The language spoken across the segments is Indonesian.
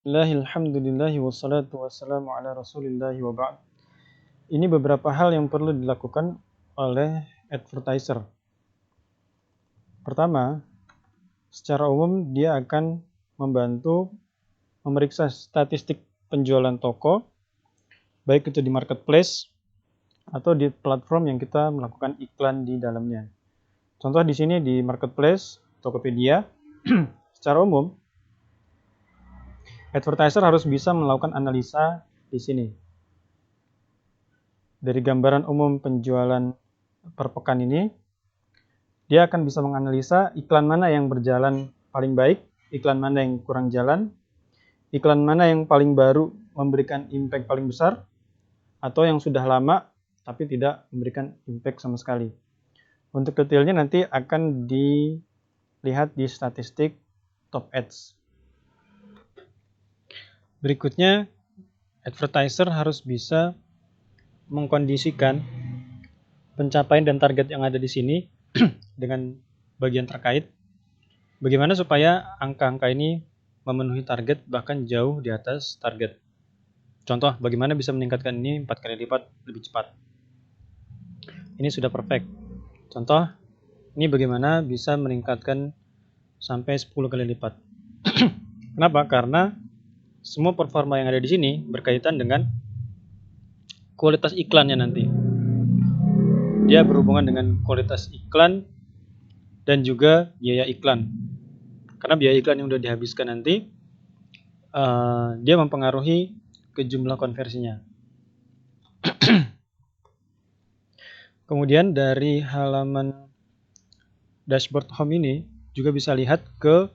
Alhamdulillahi wassalatu wassalamu ala rasulillahi wa ba'd. Ini beberapa hal yang perlu dilakukan oleh advertiser. Pertama, secara umum dia akan membantu memeriksa statistik penjualan toko, baik itu di marketplace atau di platform yang kita melakukan iklan di dalamnya. Contoh di sini di marketplace, Tokopedia, secara umum advertiser harus bisa melakukan analisa di sini. Dari gambaran umum penjualan per pekan ini, dia akan bisa menganalisa iklan mana yang berjalan paling baik, iklan mana yang kurang jalan, iklan mana yang paling baru memberikan impact paling besar, atau yang sudah lama tapi tidak memberikan impact sama sekali. Untuk detailnya nanti akan dilihat di statistik top ads. Berikutnya, advertiser harus bisa mengkondisikan pencapaian dan target yang ada di sini dengan bagian terkait. Bagaimana supaya angka-angka ini memenuhi target bahkan jauh di atas target. Contoh, bagaimana bisa meningkatkan ini 4 kali lipat lebih cepat. Ini sudah perfect. Contoh, ini bagaimana bisa meningkatkan sampai 10 kali lipat. Kenapa? Karena semua performa yang ada di sini berkaitan dengan kualitas iklannya nanti. Dia berhubungan dengan kualitas iklan dan juga biaya iklan. Karena biaya iklan yang sudah dihabiskan nanti, dia mempengaruhi ke jumlah konversinya. Kemudian dari halaman dashboard home ini juga bisa lihat ke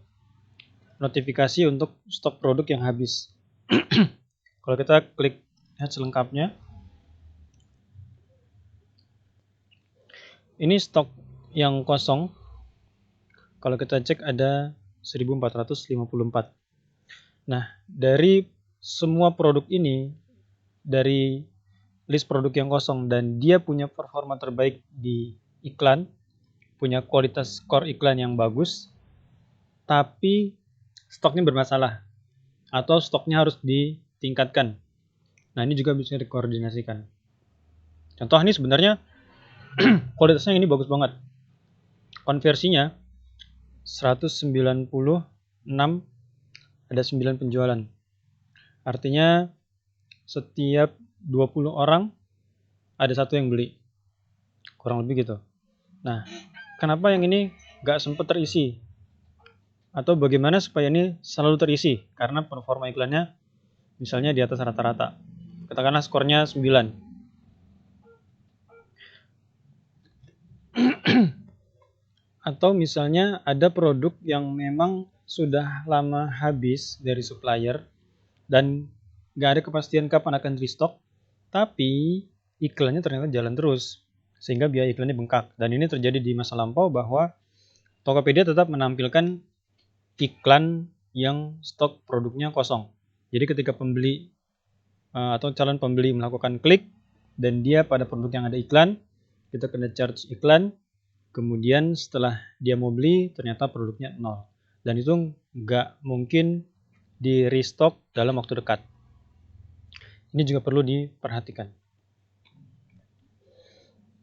notifikasi untuk stok produk yang habis. Kalau kita klik lihat selengkapnya, ini stok yang kosong. Kalau kita cek ada 1454. Nah, dari semua produk ini, dari list produk yang kosong dan dia punya performa terbaik di iklan, punya kualitas skor iklan yang bagus, tapi stoknya bermasalah atau stoknya harus ditingkatkan. Nah, ini juga bisa dikoordinasikan. Contoh ini sebenarnya kualitasnya ini bagus banget. Konversinya 196, ada 9 penjualan. Artinya setiap 20 orang ada satu yang beli. Kurang lebih gitu. Nah, kenapa yang ini nggak sempat terisi? Atau bagaimana supaya ini selalu terisi? Karena performa iklannya misalnya di atas rata-rata. Katakanlah skornya 9. Atau misalnya ada produk yang memang sudah lama habis dari supplier dan nggak ada kepastian kapan akan restock, tapi iklannya ternyata jalan terus sehingga biaya iklannya bengkak. Dan ini terjadi di masa lampau bahwa Tokopedia tetap menampilkan iklan yang stok produknya kosong. Jadi ketika pembeli atau calon pembeli melakukan klik dan dia pada produk yang ada iklan, kita kena charge iklan. Kemudian setelah dia mau beli ternyata produknya 0. Dan itu nggak mungkin di restock dalam waktu dekat. Ini juga perlu diperhatikan.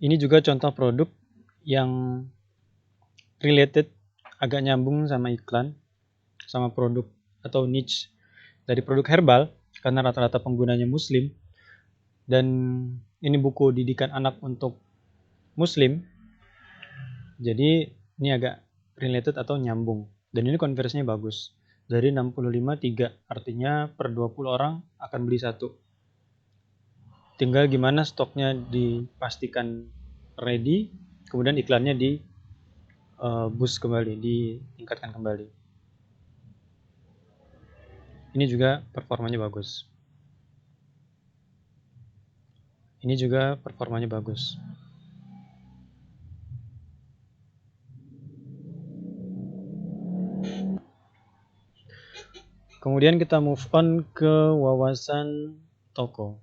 Ini juga contoh produk yang related, agak nyambung sama iklan, sama produk atau niche dari produk herbal, karena rata-rata penggunanya muslim, dan ini buku didikan anak untuk muslim, jadi ini agak related atau nyambung, dan ini konversinya bagus. Dari 65, 3, artinya per 20 orang akan beli satu. Tinggal gimana stoknya dipastikan ready, kemudian iklannya di boost kembali, ditingkatkan kembali. Ini juga performanya bagus. Ini juga performanya bagus. Kemudian kita move on ke wawasan toko.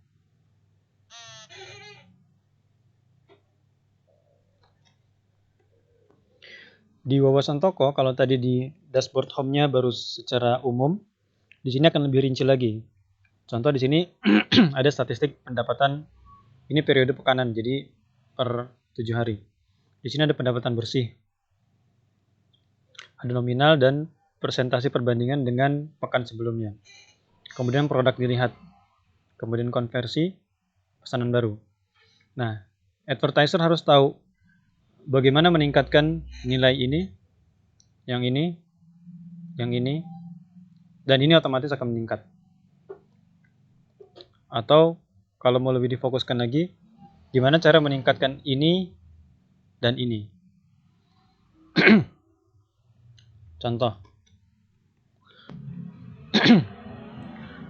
Di wawasan toko, kalau tadi di dashboard home-nya baru secara umum, Di sini akan lebih rinci lagi. Contoh di sini ada statistik pendapatan, ini periode pekanan, jadi per 7 hari. Di sini ada pendapatan bersih, ada nominal dan persentase perbandingan dengan pekan sebelumnya. Kemudian produk dilihat, kemudian konversi, pesanan baru. Nah, advertiser harus tahu bagaimana meningkatkan nilai ini, yang ini, dan ini otomatis akan meningkat. Atau kalau mau lebih difokuskan lagi, gimana cara meningkatkan ini dan ini. Contoh,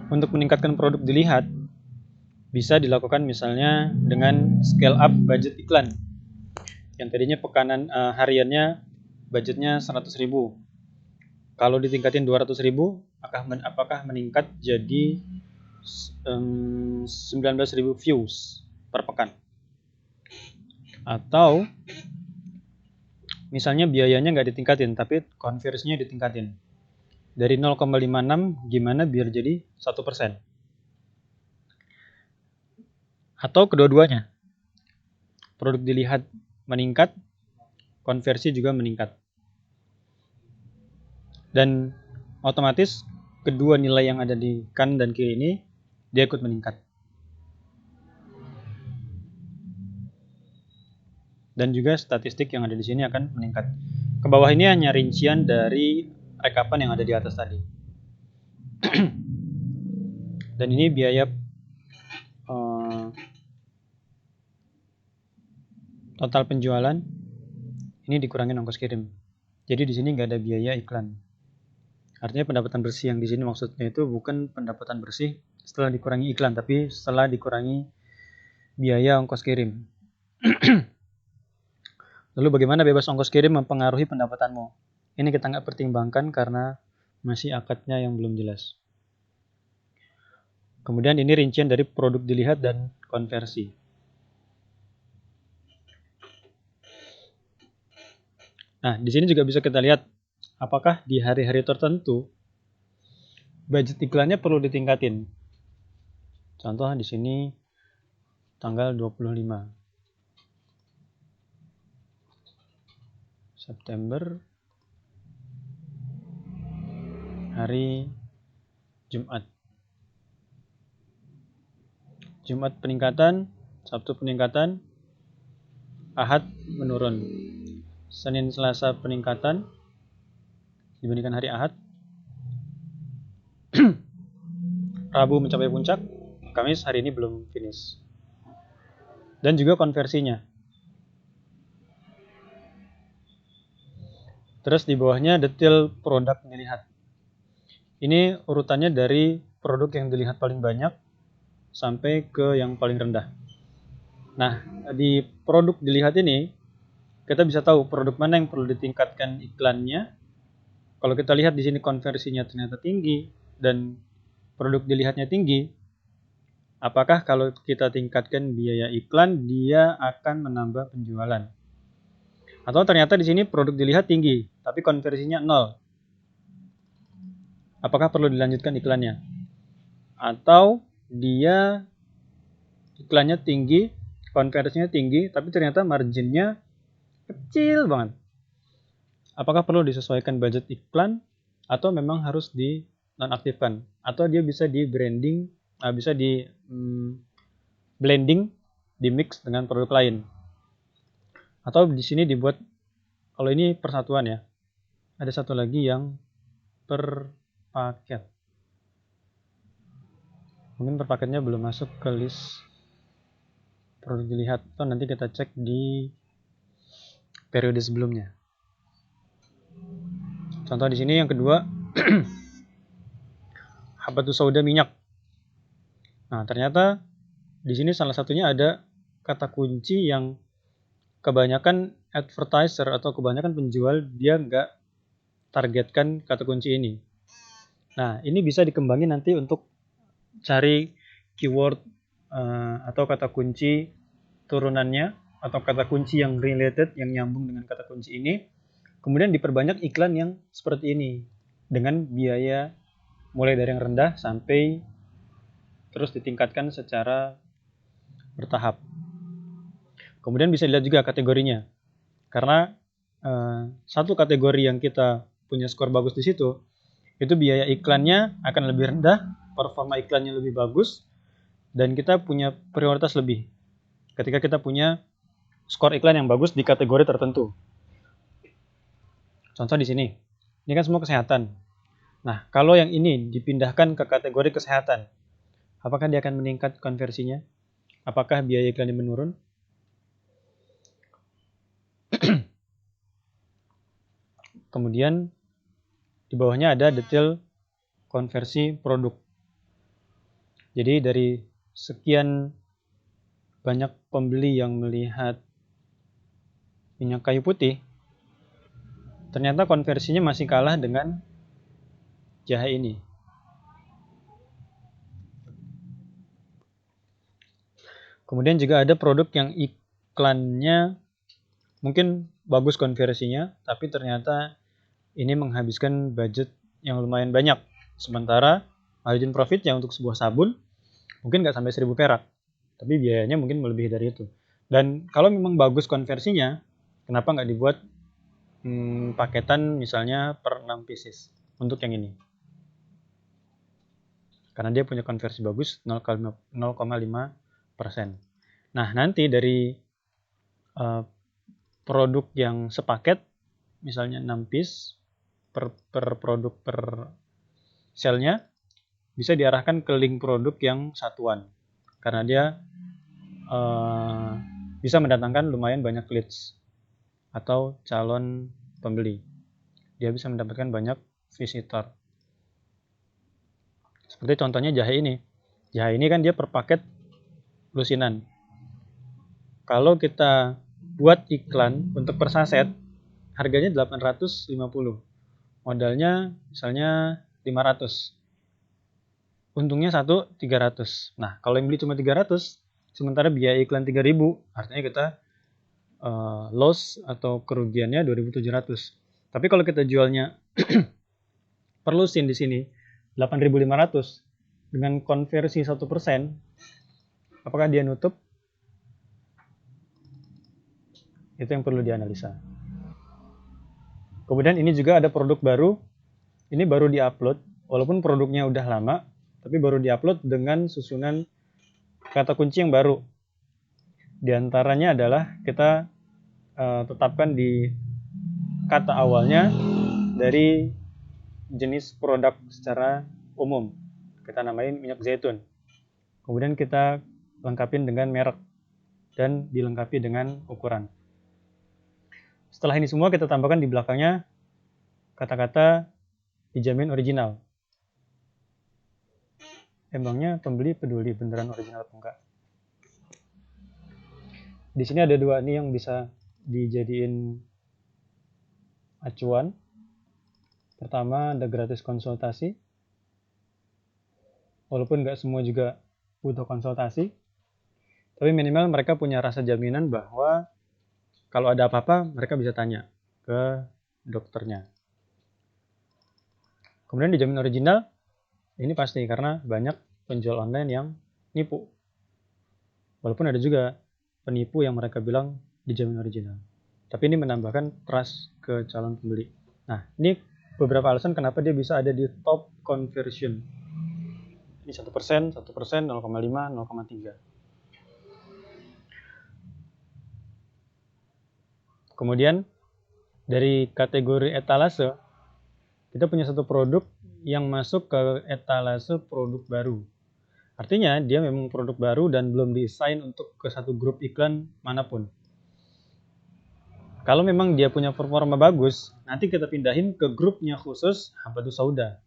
untuk meningkatkan produk dilihat, bisa dilakukan misalnya dengan scale up budget iklan. Yang tadinya pekanan hariannya budgetnya 100.000. Kalau ditingkatin 200.000, apakah meningkat jadi 19.000 views per pekan? Atau misalnya biayanya nggak ditingkatin, tapi konversinya ditingkatin. Dari 0,56 gimana biar jadi 1%? Atau kedua-duanya. Produk dilihat meningkat, konversi juga meningkat. Dan otomatis kedua nilai yang ada di kanan dan kiri ini dia ikut meningkat. Dan juga statistik yang ada di sini akan meningkat. Ke bawah ini hanya rincian dari rekapan yang ada di atas tadi. Dan ini biaya total penjualan, ini dikurangin ongkos kirim. Jadi di sini nggak ada biaya iklan. Artinya pendapatan bersih yang di sini maksudnya itu bukan pendapatan bersih setelah dikurangi iklan, tapi setelah dikurangi biaya ongkos kirim. Lalu bagaimana bebas ongkos kirim mempengaruhi pendapatanmu? Ini kita nggak pertimbangkan karena masih akadnya yang belum jelas. Kemudian ini rincian dari produk dilihat dan konversi. Nah, di sini juga bisa kita lihat apakah di hari-hari tertentu budget iklannya perlu ditingkatin. Contoh di sini tanggal 25 September, hari Jumat. Jumat peningkatan, Sabtu peningkatan, Ahad menurun. Senin Selasa peningkatan dibandingkan hari Ahad. Rabu mencapai puncak, Kamis hari ini belum finish. Dan juga konversinya. Terus di bawahnya detail produk dilihat. Ini urutannya dari produk yang dilihat paling banyak sampai ke yang paling rendah. Nah, di produk dilihat ini kita bisa tahu produk mana yang perlu ditingkatkan iklannya. Kalau kita lihat di sini konversinya ternyata tinggi dan produk dilihatnya tinggi, apakah kalau kita tingkatkan biaya iklan dia akan menambah penjualan? Atau ternyata di sini produk dilihat tinggi tapi konversinya 0. Apakah perlu dilanjutkan iklannya? Atau dia iklannya tinggi, konversinya tinggi, tapi ternyata marginnya kecil banget. Apakah perlu disesuaikan budget iklan atau memang harus di nonaktifkan? Atau dia bisa di branding, bisa di blending, di mix dengan produk lain? Atau di sini dibuat, kalau ini persatuan ya, ada satu lagi yang per paket. Mungkin per paketnya belum masuk ke list produk dilihat, atau nanti kita cek di periode sebelumnya. Contoh di sini yang kedua, habatus sauda minyak. Nah, ternyata di sini salah satunya ada kata kunci yang kebanyakan advertiser atau kebanyakan penjual dia nggak targetkan kata kunci ini. Nah, ini bisa dikembangin nanti untuk cari keyword atau kata kunci turunannya atau kata kunci yang related, yang nyambung dengan kata kunci ini. Kemudian diperbanyak iklan yang seperti ini dengan biaya mulai dari yang rendah sampai terus ditingkatkan secara bertahap. Kemudian bisa dilihat juga kategorinya, karena satu kategori yang kita punya skor bagus di situ, itu biaya iklannya akan lebih rendah, performa iklannya lebih bagus, dan kita punya prioritas lebih ketika kita punya skor iklan yang bagus di kategori tertentu. Contoh di sini, ini kan semua kesehatan. Nah, kalau yang ini dipindahkan ke kategori kesehatan, apakah dia akan meningkat konversinya? Apakah biaya iklannya menurun? Kemudian di bawahnya ada detail konversi produk. Jadi dari sekian banyak pembeli yang melihat minyak kayu putih, ternyata konversinya masih kalah dengan jahe ini. Kemudian juga ada produk yang iklannya mungkin bagus konversinya, tapi ternyata ini menghabiskan budget yang lumayan banyak. Sementara margin profitnya untuk sebuah sabun mungkin nggak sampai 1.000 perak, tapi biayanya mungkin melebihi dari itu. Dan kalau memang bagus konversinya, kenapa nggak dibuat paketan misalnya per 6 pieces untuk yang ini? Karena dia punya konversi bagus 0,5%. Nah, nanti dari produk yang sepaket, misalnya 6 piece per produk per selnya, bisa diarahkan ke link produk yang satuan. Karena dia bisa mendatangkan lumayan banyak leads atau calon pembeli. Dia bisa mendapatkan banyak visitor. Seperti contohnya jahe ini. Jahe ini kan dia per paket lusinan. Kalau kita buat iklan untuk per saset, harganya 850. Modalnya misalnya 500. Untungnya 300. Nah, kalau yang beli cuma 300, sementara biaya iklan 3.000, artinya kita loss atau kerugiannya 2.700. Tapi kalau kita jualnya per lusin di sini 8.500 dengan konversi 1%, apakah dia nutup? Itu yang perlu dianalisa. Kemudian ini juga ada produk baru. Ini baru diupload, walaupun produknya udah lama, tapi baru diupload dengan susunan kata kunci yang baru. Di antaranya adalah kita tetapkan di kata awalnya dari jenis produk secara umum. Kita namain minyak zaitun. Kemudian kita lengkapin dengan merek dan dilengkapi dengan ukuran. Setelah ini semua kita tambahkan di belakangnya kata-kata dijamin original. Emangnya pembeli peduli beneran original atau enggak? Di sini ada dua nih yang bisa dijadiin acuan. Pertama, ada gratis konsultasi. Walaupun nggak semua juga butuh konsultasi, tapi minimal mereka punya rasa jaminan bahwa kalau ada apa-apa, mereka bisa tanya ke dokternya. Kemudian dijamin original, ini pasti karena banyak penjual online yang nipu. Walaupun ada juga penipu yang mereka bilang dijamin original. Tapi ini menambahkan trust ke calon pembeli. Nah, ini beberapa alasan kenapa dia bisa ada di top conversion. Ini 1%, 1%, 0,5, 0,3. Kemudian dari kategori etalase, kita punya satu produk yang masuk ke etalase produk baru. Artinya dia memang produk baru dan belum diassign untuk ke satu grup iklan manapun. Kalau memang dia punya performa bagus, nanti kita pindahin ke grupnya khusus Habatus Sauda.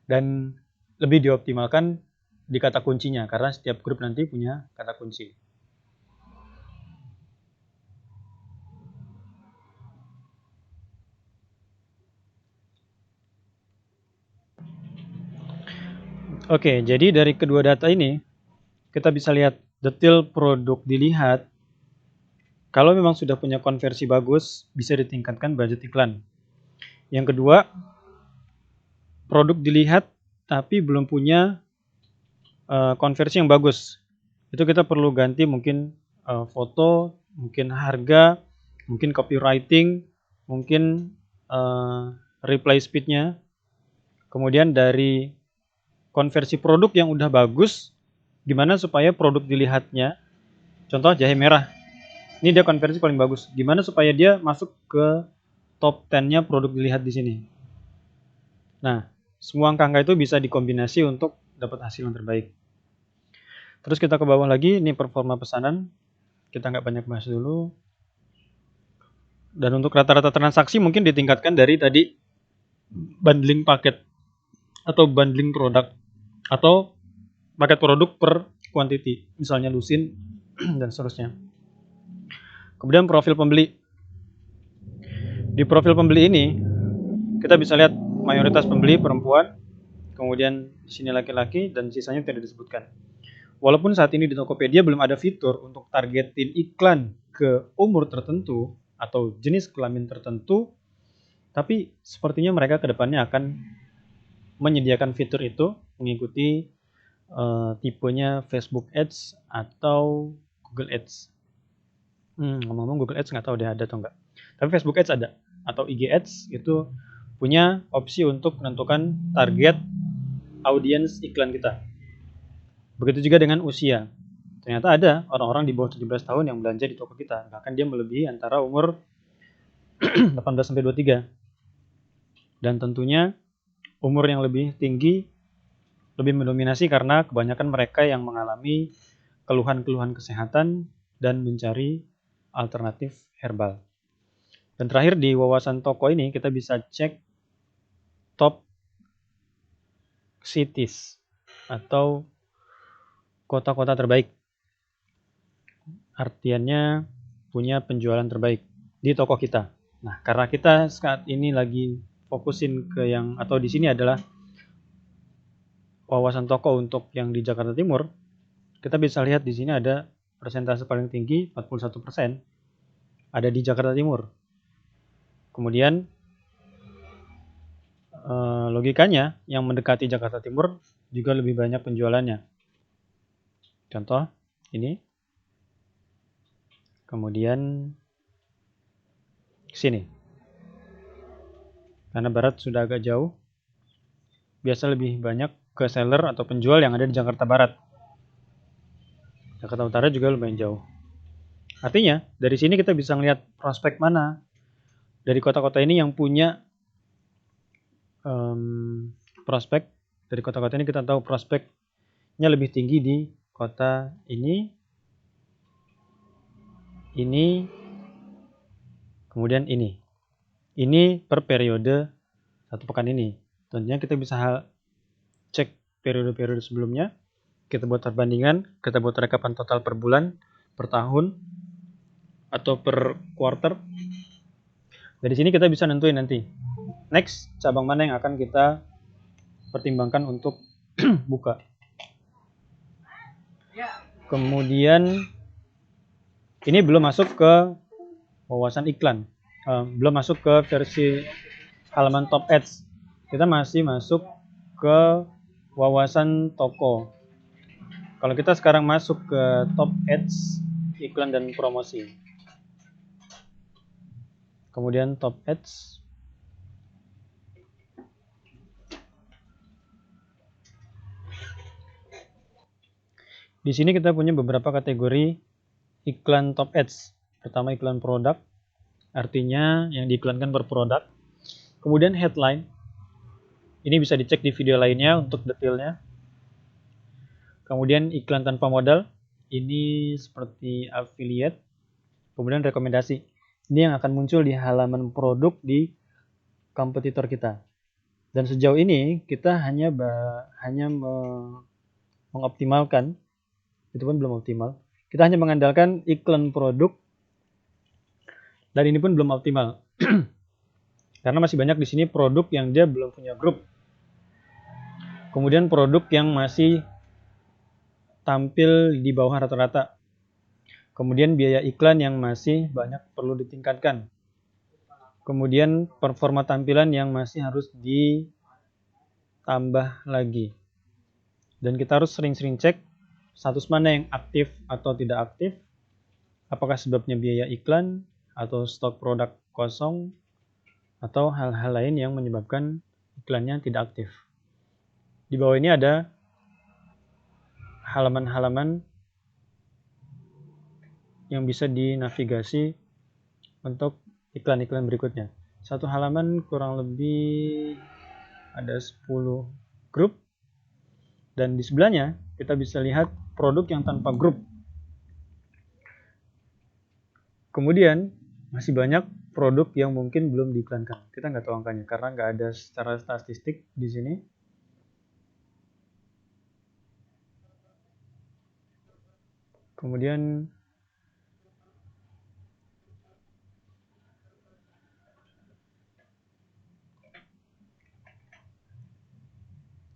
Dan lebih dioptimalkan di kata kuncinya, karena setiap grup nanti punya kata kunci. Oke, jadi dari kedua data ini, kita bisa lihat detail produk dilihat. Kalau memang sudah punya konversi bagus, bisa ditingkatkan budget iklan. Yang kedua, produk dilihat tapi belum punya konversi yang bagus. Itu kita perlu ganti mungkin foto, mungkin harga, mungkin copywriting, mungkin reply speed-nya. Kemudian dari konversi produk yang udah bagus, gimana supaya produk dilihatnya, contoh jahe merah, ini dia konversi paling bagus. Gimana supaya dia masuk ke top 10-nya produk dilihat di sini. Nah, semua angka-angka itu bisa dikombinasi untuk dapat hasil yang terbaik. Terus kita ke bawah lagi, ini performa pesanan. Kita nggak banyak bahas dulu. Dan untuk rata-rata transaksi mungkin ditingkatkan dari tadi bundling paket atau bundling produk atau paket produk per quantity, misalnya lusin dan seterusnya. Kemudian profil pembeli. Di profil pembeli ini kita bisa lihat mayoritas pembeli perempuan, kemudian di sini laki-laki dan sisanya tidak disebutkan. Walaupun saat ini di Tokopedia belum ada fitur untuk targetin iklan ke umur tertentu atau jenis kelamin tertentu, tapi sepertinya mereka kedepannya akan menyediakan fitur itu mengikuti tipenya Facebook Ads atau Google Ads. Ngomong-ngomong Google Ads nggak tahu deh ada atau enggak. Tapi Facebook Ads ada, atau IG Ads itu punya opsi untuk menentukan target audiens iklan kita. Begitu juga dengan usia. Ternyata ada orang-orang di bawah 17 tahun yang belanja di toko kita. Bahkan dia melebihi antara umur 18 sampai 23. Dan tentunya umur yang lebih tinggi lebih mendominasi karena kebanyakan mereka yang mengalami keluhan-keluhan kesehatan dan mencari alternatif herbal. Dan terakhir di wawasan toko ini kita bisa cek top cities atau kota-kota terbaik. Artiannya punya penjualan terbaik di toko kita. Nah, karena kita saat ini lagi fokusin ke yang atau di sini adalah wawasan toko untuk yang di Jakarta Timur, kita bisa lihat di sini ada persentase paling tinggi 41% ada di Jakarta Timur. Kemudian logikanya yang mendekati Jakarta Timur juga lebih banyak penjualannya. Contoh ini. Kemudian sini. Karena barat sudah agak jauh, biasa lebih banyak ke seller atau penjual yang ada di Jakarta Barat. Jakarta Utara juga lumayan jauh. Artinya, dari sini kita bisa melihat prospek mana dari kota-kota ini yang punya prospek. Dari kota-kota ini kita tahu prospeknya lebih tinggi di kota ini, kemudian ini. Ini per periode 1 pekan ini. Tentunya kita bisa cek periode-periode sebelumnya. Kita buat perbandingan, kita buat rekapan total per bulan, per tahun, atau per quarter. Dari sini kita bisa nentuin nanti. Next, cabang mana yang akan kita pertimbangkan untuk buka. Kemudian, ini belum masuk ke wawasan iklan. Belum masuk ke versi halaman top ads. Kita masih masuk ke wawasan toko. Kalau kita sekarang masuk ke top ads, iklan dan promosi. Kemudian top ads. Di sini kita punya beberapa kategori iklan top ads. Pertama iklan produk, artinya yang diiklankan per produk. Kemudian headline. Ini bisa dicek di video lainnya untuk detailnya. Kemudian iklan tanpa modal. Ini seperti affiliate. Kemudian rekomendasi. Ini yang akan muncul di halaman produk di kompetitor kita. Dan sejauh ini kita hanya mengoptimalkan, itu pun belum optimal. Kita hanya mengandalkan iklan produk, dan ini pun belum optimal. Karena masih banyak di sini produk yang dia belum punya grup. Kemudian produk yang masih tampil di bawah rata-rata. Kemudian biaya iklan yang masih banyak perlu ditingkatkan. Kemudian performa tampilan yang masih harus tambah lagi. Dan kita harus sering-sering cek status mana yang aktif atau tidak aktif. Apakah sebabnya biaya iklan atau stok produk kosong atau hal-hal lain yang menyebabkan iklannya tidak aktif. Di bawah ini ada halaman-halaman yang bisa dinavigasi untuk iklan-iklan berikutnya. Satu halaman kurang lebih ada 10 grup, dan di sebelahnya kita bisa lihat produk yang tanpa grup. Kemudian masih banyak produk yang mungkin belum diiklankan. Kita nggak tahu angkanya karena nggak ada secara statistik di sini. Kemudian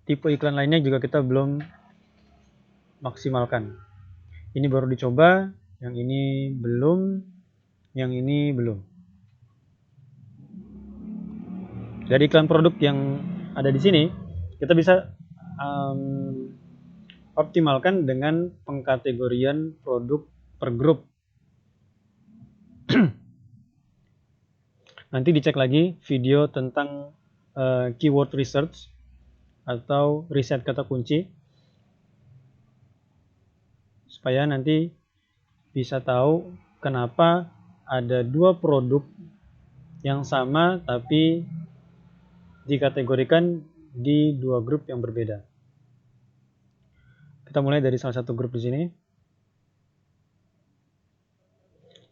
tipe iklan lainnya juga kita belum maksimalkan. Ini baru dicoba, yang ini belum, yang ini belum. Dari iklan produk yang ada di sini, kita bisa optimalkan dengan pengkategorian produk per grup. Nanti dicek lagi video tentang keyword research atau riset kata kunci, supaya nanti bisa tahu kenapa ada dua produk yang sama tapi dikategorikan di dua grup yang berbeda. Kita mulai dari salah satu grup di sini.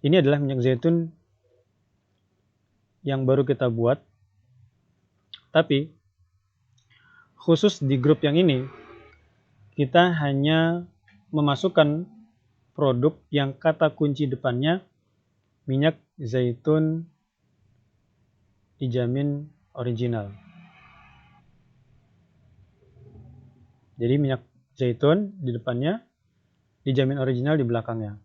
Ini adalah minyak zaitun yang baru kita buat, tapi khusus di grup yang ini kita hanya memasukkan produk yang kata kunci depannya minyak zaitun dijamin original. Jadi minyak zaitun di depannya, dijamin original di belakangnya.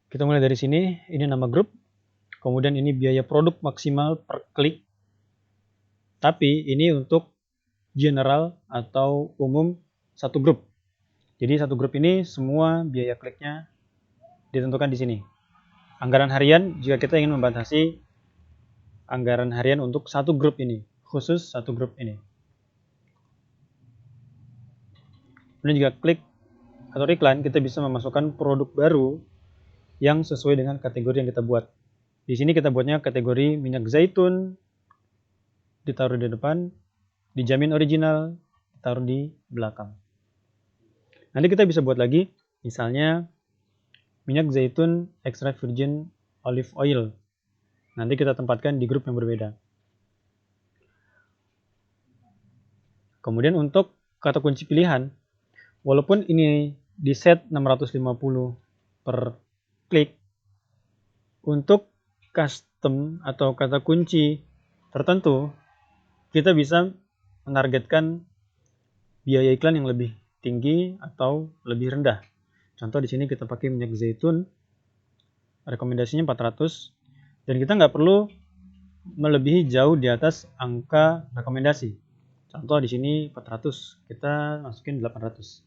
Kita mulai dari sini, ini nama grup, kemudian ini biaya produk maksimal per klik, tapi ini untuk general atau umum satu grup. Jadi satu grup ini semua biaya kliknya ditentukan di sini. Anggaran harian jika kita ingin membatasi anggaran harian untuk satu grup ini, khusus satu grup ini. Kemudian jika klik atau iklan, kita bisa memasukkan produk baru yang sesuai dengan kategori yang kita buat. Di sini kita buatnya kategori minyak zaitun, ditaruh di depan, dijamin original, ditaruh di belakang. Nanti kita bisa buat lagi, misalnya minyak zaitun extra virgin olive oil. Nanti kita tempatkan di grup yang berbeda. Kemudian untuk kata kunci pilihan, walaupun ini di set 650 per klik, untuk custom atau kata kunci tertentu, kita bisa menargetkan biaya iklan yang lebih tinggi atau lebih rendah. Contoh di sini kita pakai minyak zaitun, rekomendasinya 400, dan kita nggak perlu melebihi jauh di atas angka rekomendasi. Contoh di sini 400, kita masukin 800.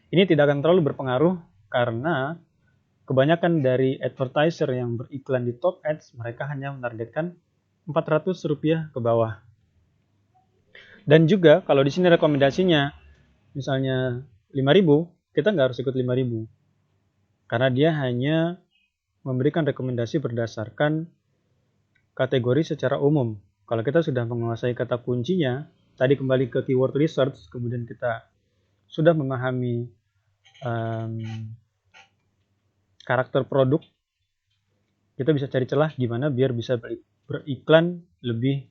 Ini tidak akan terlalu berpengaruh karena kebanyakan dari advertiser yang beriklan di top ads, mereka hanya menargetkan Rp400 ke bawah. Dan juga kalau di sini rekomendasinya misalnya 5.000, kita nggak harus ikut 5.000. Karena dia hanya memberikan rekomendasi berdasarkan kategori secara umum. Kalau kita sudah menguasai kata kuncinya, tadi kembali ke keyword research, kemudian kita sudah memahami karakter produk, kita bisa cari celah gimana biar bisa beriklan lebih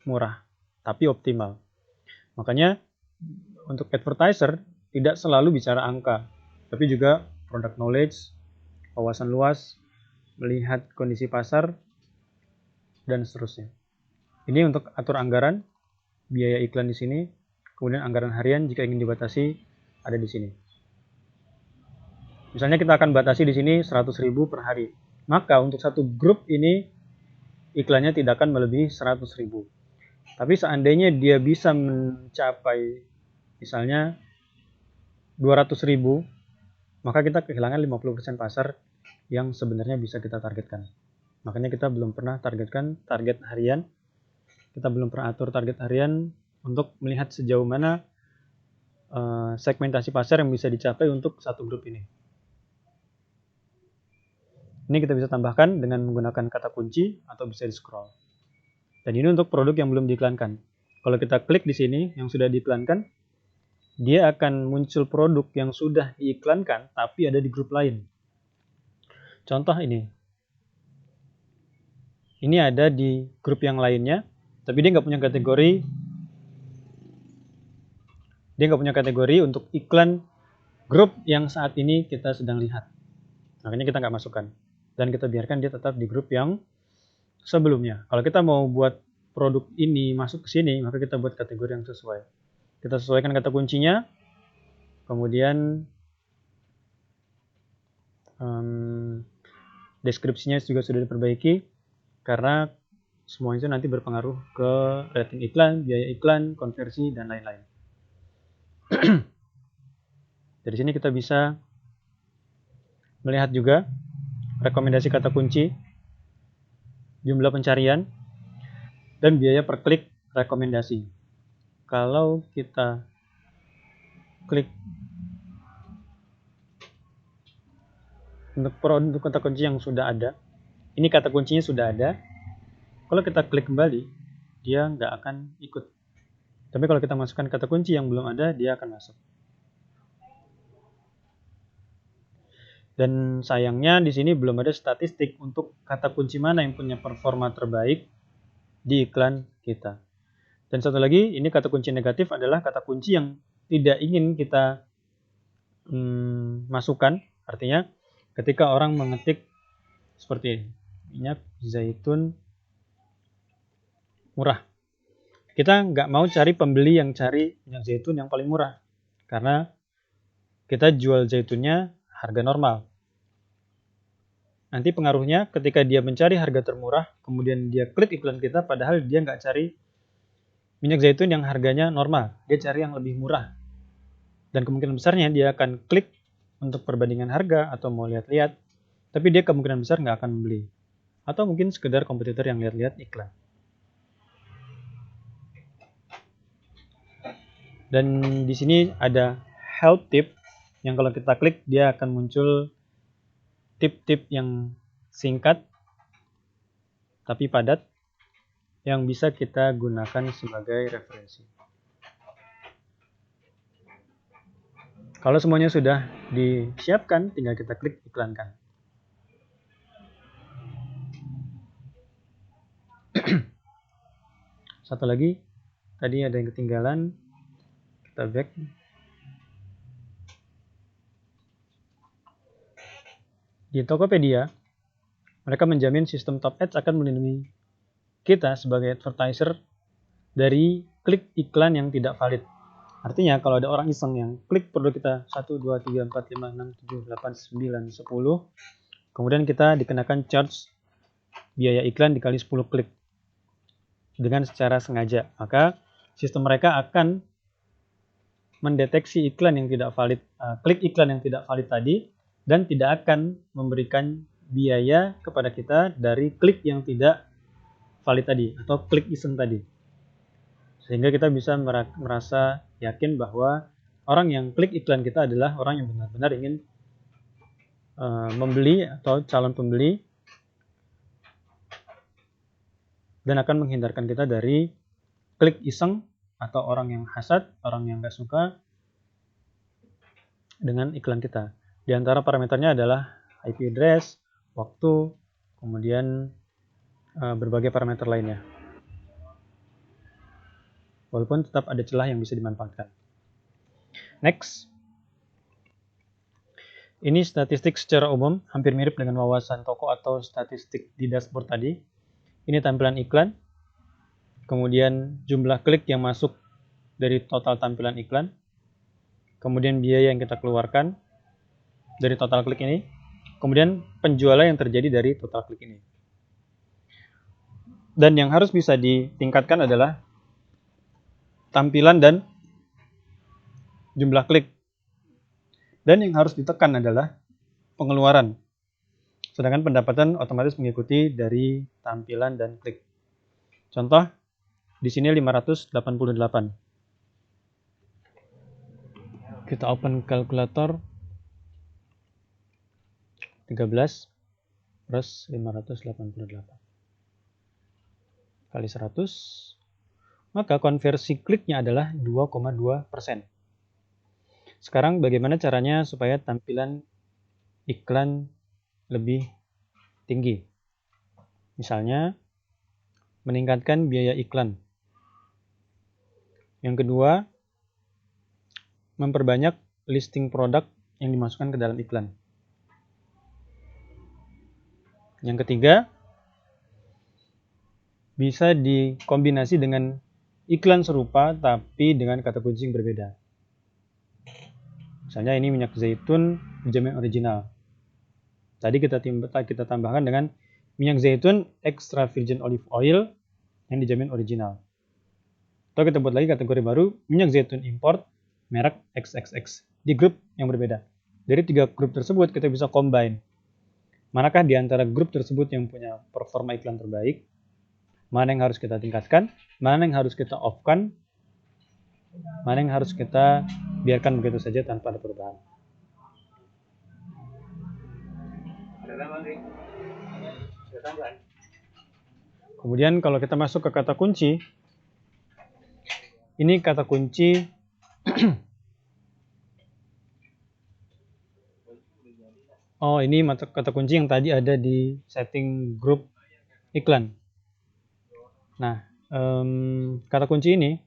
murah, tapi optimal. Makanya untuk advertiser tidak selalu bicara angka, tapi juga product knowledge, wawasan luas, melihat kondisi pasar, dan seterusnya. Ini untuk atur anggaran, biaya iklan di sini, kemudian anggaran harian jika ingin dibatasi ada di sini. Misalnya kita akan batasi di sini 100.000 per hari. Maka untuk satu grup ini iklannya tidak akan melebihi 100.000. Tapi seandainya dia bisa mencapai misalnya 200.000, maka kita kehilangan 50% pasar yang sebenarnya bisa kita targetkan. Makanya kita belum pernah targetkan target harian. Kita belum pernah atur target harian untuk melihat sejauh mana segmentasi pasar yang bisa dicapai untuk satu grup ini. Ini kita bisa tambahkan dengan menggunakan kata kunci atau bisa di-scroll. Dan ini untuk produk yang belum diiklankan. Kalau kita klik di sini yang sudah diiklankan, dia akan muncul produk yang sudah diiklankan tapi ada di grup lain. Contoh ini. Ini ada di grup yang lainnya, tapi dia nggak punya kategori. Dia nggak punya kategori untuk iklan grup yang saat ini kita sedang lihat. Makanya kita nggak masukkan. Dan kita biarkan dia tetap di grup yang sebelumnya. Kalau kita mau buat produk ini masuk ke sini, maka kita buat kategori yang sesuai. Kita sesuaikan kata kuncinya, kemudian deskripsinya juga sudah diperbaiki, karena semua itu nanti berpengaruh ke rating iklan, biaya iklan, konversi, dan lain-lain. Dari sini kita bisa melihat juga rekomendasi kata kunci, jumlah pencarian, dan biaya per klik rekomendasi. Kalau kita klik untuk kata kunci yang sudah ada, ini kata kuncinya sudah ada. Kalau kita klik kembali, dia nggak akan ikut. Tapi kalau kita masukkan kata kunci yang belum ada, dia akan masuk. Dan sayangnya di sini belum ada statistik untuk kata kunci mana yang punya performa terbaik di iklan kita. Dan satu lagi, ini kata kunci negatif adalah kata kunci yang tidak ingin kita masukkan. Artinya ketika orang mengetik seperti ini, minyak zaitun murah, kita nggak mau cari pembeli yang cari minyak zaitun yang paling murah, karena kita jual zaitunnya harga normal. Nanti pengaruhnya ketika dia mencari harga termurah, kemudian dia klik iklan kita, padahal dia nggak cari minyak zaitun yang harganya normal, dia cari yang lebih murah. Dan kemungkinan besarnya dia akan klik untuk perbandingan harga atau mau lihat-lihat, tapi dia kemungkinan besar nggak akan membeli. Atau mungkin sekedar kompetitor yang lihat-lihat iklan. Dan di sini ada help tip yang kalau kita klik dia akan muncul tip-tip yang singkat tapi padat yang bisa kita gunakan sebagai referensi. Kalau semuanya sudah disiapkan, tinggal kita klik iklankan. Satu lagi, tadi ada yang ketinggalan. Kita back. Di Tokopedia, mereka menjamin sistem Top Ads akan melindungi kita sebagai advertiser dari klik iklan yang tidak valid. Artinya kalau ada orang iseng yang klik produk kita 1, 2, 3, 4, 5, 6, 7, 8, 9, 10, kemudian kita dikenakan charge biaya iklan dikali 10 klik dengan secara sengaja, maka sistem mereka akan mendeteksi iklan yang tidak valid, klik iklan yang tidak valid tadi, dan tidak akan memberikan biaya kepada kita dari klik yang tidak valid tadi atau klik iseng tadi. Sehingga kita bisa merasa yakin bahwa orang yang klik iklan kita adalah orang yang benar-benar ingin membeli atau calon pembeli, dan akan menghindarkan kita dari klik iseng atau orang yang hasad, orang yang nggak suka dengan iklan kita. Di antara parameternya adalah IP address, waktu, kemudian berbagai parameter lainnya. Walaupun tetap ada celah yang bisa dimanfaatkan. Next. Ini statistik secara umum, hampir mirip dengan wawasan toko atau statistik di dashboard tadi. Ini tampilan iklan, kemudian jumlah klik yang masuk dari total tampilan iklan, kemudian biaya yang kita keluarkan, dari total klik ini, kemudian penjualan yang terjadi dari total klik ini. Dan yang harus bisa ditingkatkan adalah tampilan dan jumlah klik. Dan yang harus ditekan adalah pengeluaran. Sedangkan pendapatan otomatis mengikuti dari tampilan dan klik. Contoh, di sini 588. Kita open kalkulator. 13 plus 588 kali 100, maka konversi kliknya adalah 2,2%. Sekarang bagaimana caranya supaya tampilan iklan lebih tinggi? Misalnya, meningkatkan biaya iklan. Yang kedua, memperbanyak listing produk yang dimasukkan ke dalam iklan. Yang ketiga, bisa dikombinasi dengan iklan serupa tapi dengan kata kunci yang berbeda. Misalnya ini minyak zaitun dijamin original. Tadi kita tambahkan dengan minyak zaitun extra virgin olive oil yang dijamin original. Atau kita buat lagi kategori baru, minyak zaitun import merek XXX di grup yang berbeda. Dari 3 grup tersebut kita bisa combine. Manakah di antara grup tersebut yang punya performa iklan terbaik? Mana yang harus kita tingkatkan, mana yang harus kita off-kan, mana yang harus kita biarkan begitu saja tanpa ada perubahan. Kemudian kalau kita masuk ke kata kunci, ini kata kunci ini kata kunci yang tadi ada di setting grup iklan. Nah, kata kunci ini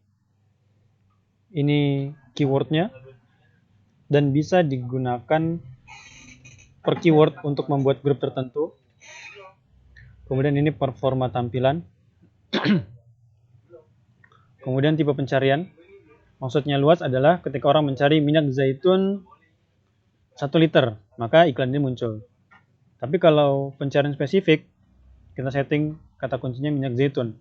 keywordnya dan bisa digunakan per keyword untuk membuat grup tertentu. Kemudian ini performa tampilan. Kemudian tipe pencarian. Maksudnya luas adalah ketika orang mencari minyak zaitun 1 liter, maka iklan ini muncul. Tapi kalau pencarian spesifik, kita setting kata kuncinya minyak zaitun.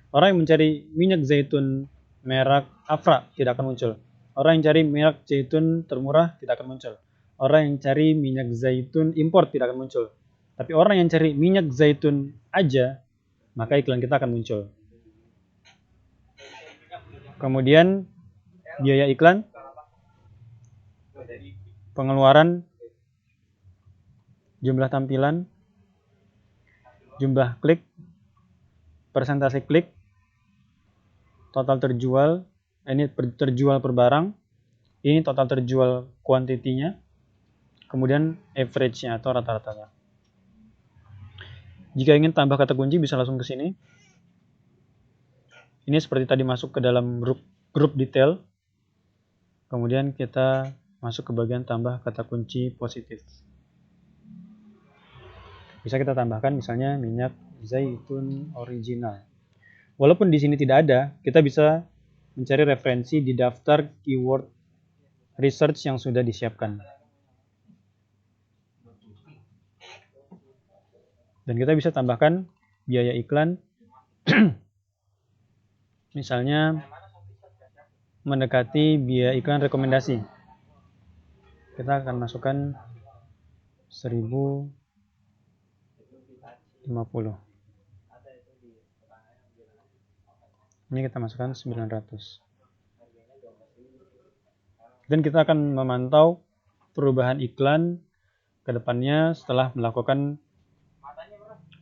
Orang yang mencari minyak zaitun merek Afra tidak akan muncul. Orang yang cari minyak zaitun termurah tidak akan muncul. Orang yang cari minyak zaitun import tidak akan muncul. Tapi orang yang cari minyak zaitun aja, maka iklan kita akan muncul. Kemudian biaya iklan, pengeluaran, jumlah tampilan, jumlah klik, persentase klik, total terjual, ini terjual per barang, ini total terjual kuantitinya, kemudian average-nya atau rata-ratanya. Jika ingin tambah kata kunci bisa langsung ke sini. Ini seperti tadi masuk ke dalam grup detail. Kemudian kita masuk ke bagian tambah kata kunci positif. Bisa kita tambahkan misalnya minyak zaitun original. Walaupun di sini tidak ada, kita bisa mencari referensi di daftar keyword research yang sudah disiapkan. Dan kita bisa tambahkan biaya iklan, misalnya mendekati biaya iklan rekomendasi. Kita akan masukkan 1050. Ini kita masukkan 900. Dan kita akan memantau perubahan iklan ke depannya setelah melakukan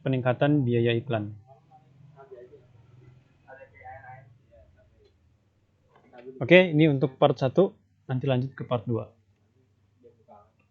peningkatan biaya iklan. Oke, ini untuk part 1. Nanti lanjut ke part 2.